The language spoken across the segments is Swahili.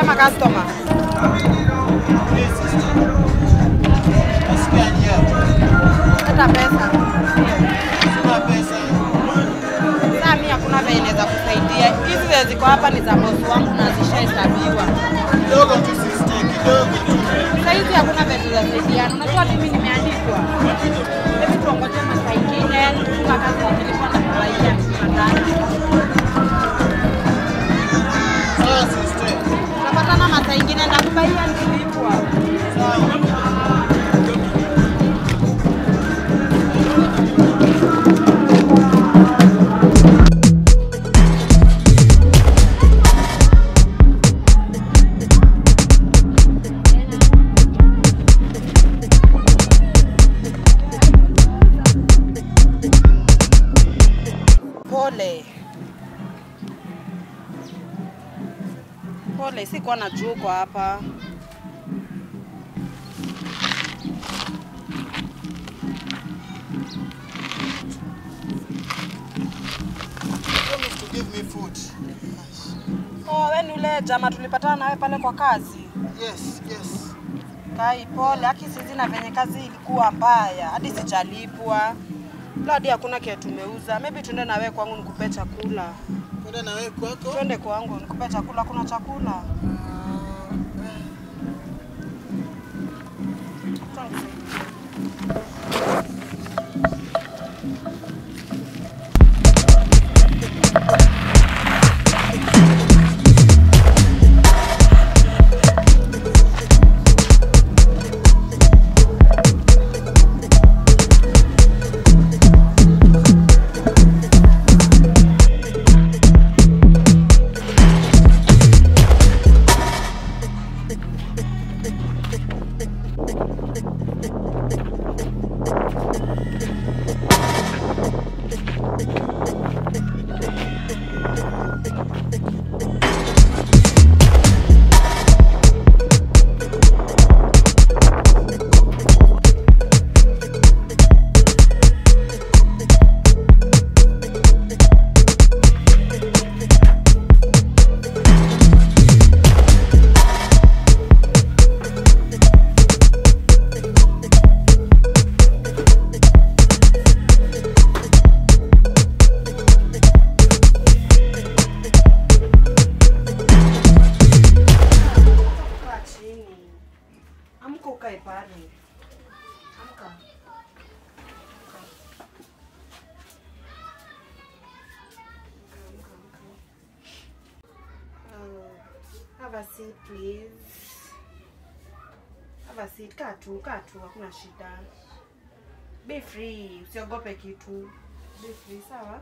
Sema customer. Hata pesa. Sina pesa. Sasa mimi hakuna vile inaweza kusaidia. Hizi ziko hapa ni za boss wangu na zishahesabiwa. Kidogo tu sister, kidogo tu. Sasa hizi hakuna vile tunasaidiana. Unajua mimi nimeandikwa. Hebu tuongoje masaa ingine, tufunga kazi nilikuwa na kufurahia ndani. Sawa sister. Tunapatana masaa ingine na kubaia nilipwa. Sawa. Pole, sikuwa najua kwa hapa. Promise to give me food. Oh, wewe ni ule jamaa tulipatana nawe pale kwa kazi? Yes, yes. Kai, pole, haki sisi na venye kazi ilikuwa mbaya, hadi sijalipwa. Leo hadi hakuna kitu tumeuza. Maybe tuende na wewe kwangu nikupe chakula. Kwenda na wewe kwako? Twende kwangu nikupe chakula, kuna chakula. Have a seat, please. Have a seat. Kaa tu, hakuna shida. Be free, usiogope kitu. Be free, sawa?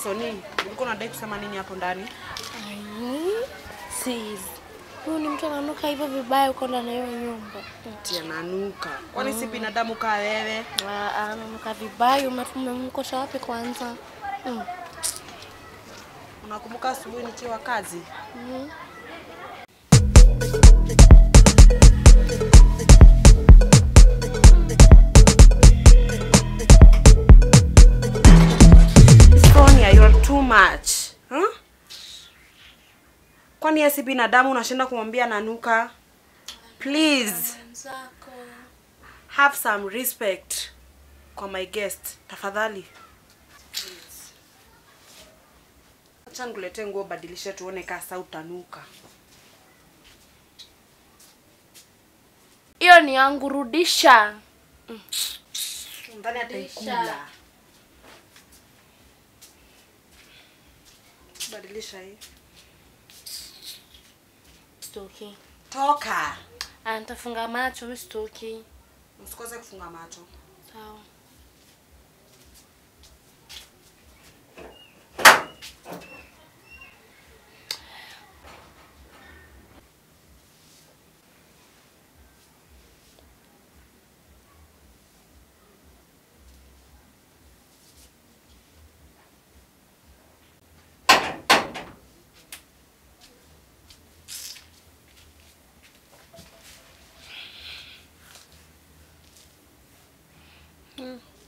Soni, ulikuwa unadai kusema nini hapo ndani? Sis. Huyu ni mtu ananuka hivyo vibaya uko ndani ya nyumba. Tia nanuka. Kwani si binadamu kama wewe? Ananuka vibaya, umemkosha wapi kwanza? Unakumbuka asubuhi nikiwa kazi? Sonia, you are too much. Huh? Kwani yesi binadamu unashinda kumwambia nanuka? Please. Have some respect kwa my guest. Tafadhali. Acha nikuletee nguo badilisha tuone kasa utanuka. Hiyo ni yangu, rudisha. Ndani ataikula. Badilisha hii. Stoki. Toka. Nitafunga macho, mimi stoki. Usikose kufunga macho. Sawa.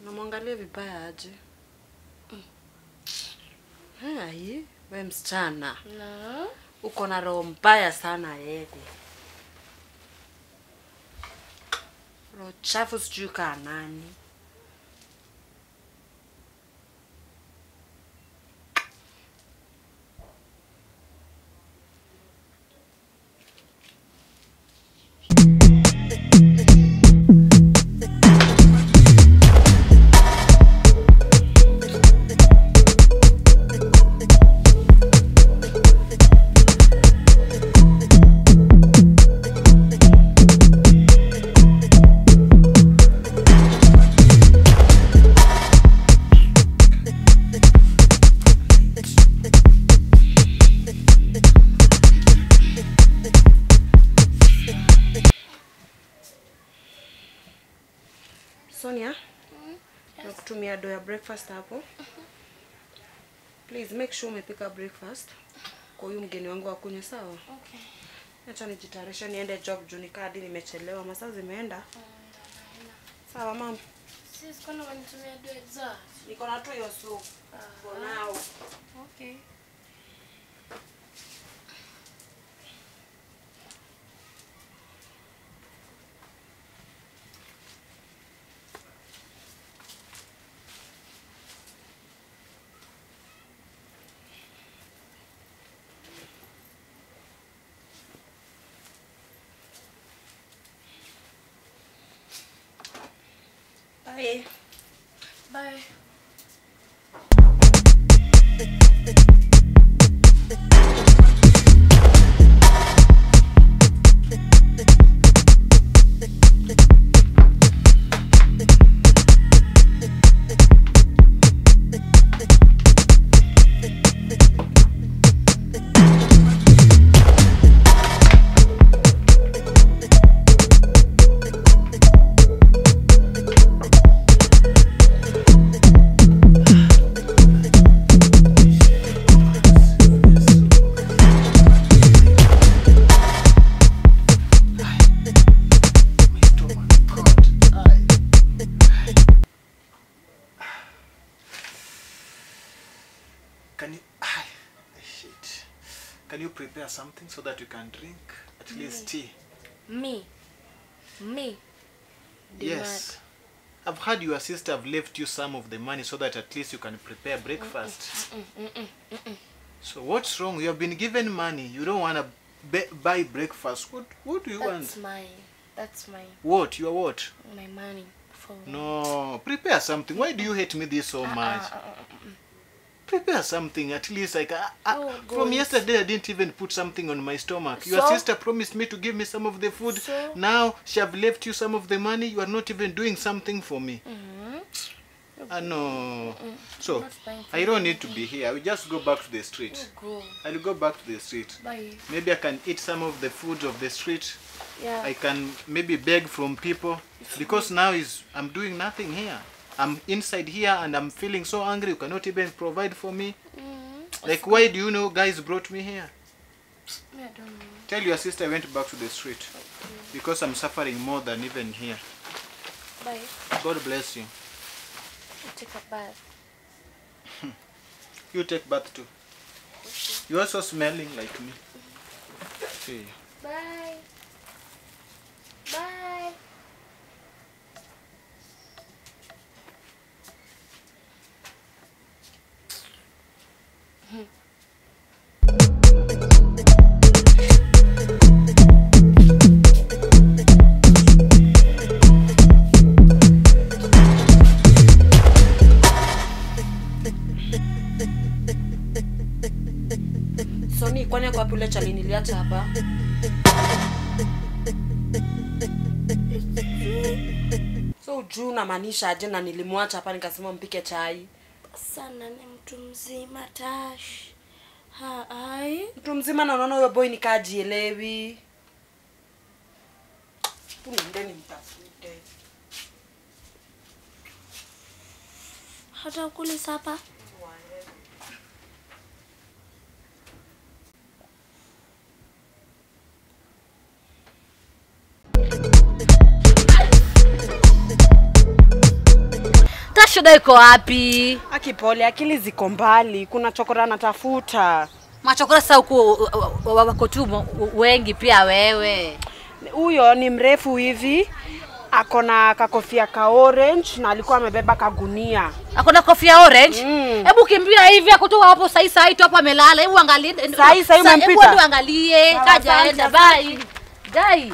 Unamwangalia vibaya aje? Hai, wewe msichana. Na? Uko na roho mbaya sana yeye. Roho chafu sijui kaa nani. Sonia, nakutumia do ya breakfast hapo. Please make sure umepika breakfast kwa huyu mgeni wangu akunywe, sawa? Okay. Acha nijitayarishe niende job juu nikaa hadi nimechelewa. Masaa zimeenda. Sawa mama. Sisi kuna wanitumia do exhaust. Niko na tu hiyo soup. For now. Okay. Bye. Bye. Can you prepare something so that you can drink at least tea? Me. Yes. I've heard your sister have left you some of the money so that at least you can prepare breakfast. So what's wrong? You have been given money. You don't want to buy breakfast. What do you want? That's mine. What? Your what? My money. No. Prepare something. Why do you hate me this so much? Prepare something at least. Like from yesterday I didn't even put something on my stomach. Your sister promised me to give me some of the food. So? Now she have left you some of the money. You are not even doing something for me. No. So I don't need to be here. I will just go back to the street. I'll go back to the street. Bye. Maybe I can eat some of the food of the street. Yeah. I can maybe beg from people because now I'm doing nothing here. I'm inside here and I'm feeling so angry. You cannot even provide for me. Like, why do you know guys brought me here? I don't know. Tell your sister I went back to the street because I'm suffering more than even here. Bye. God bless you. I'll take a bath. You take bath too. You're also smelling like me. See. Bye. Bye. Tony, kwani kwa pule chali niliacha hapa? So juu unamaanisha aje na nilimwacha hapa nikasema mpike chai? Sana ni mtu mzima Tash. Hai. Mtu mzima na unaona huyo boy nikajielewi. Tunaendeni mtafute. Hata ukuli sapa. Tashoda iko wapi? Akipole, akili ziko mbali. Kuna chokora natafuta. Machokora sasa huko wako tu wengi pia wewe. Huyo ni mrefu hivi. Akona kakofia ka orange na alikuwa amebeba kagunia. Akona kofia orange? Hebu kimbia hivi akutoa hapo sai tu hapo amelala. Hebu angalie. Sai umempita. Hebu angalie. Kaja enda bye. Dai.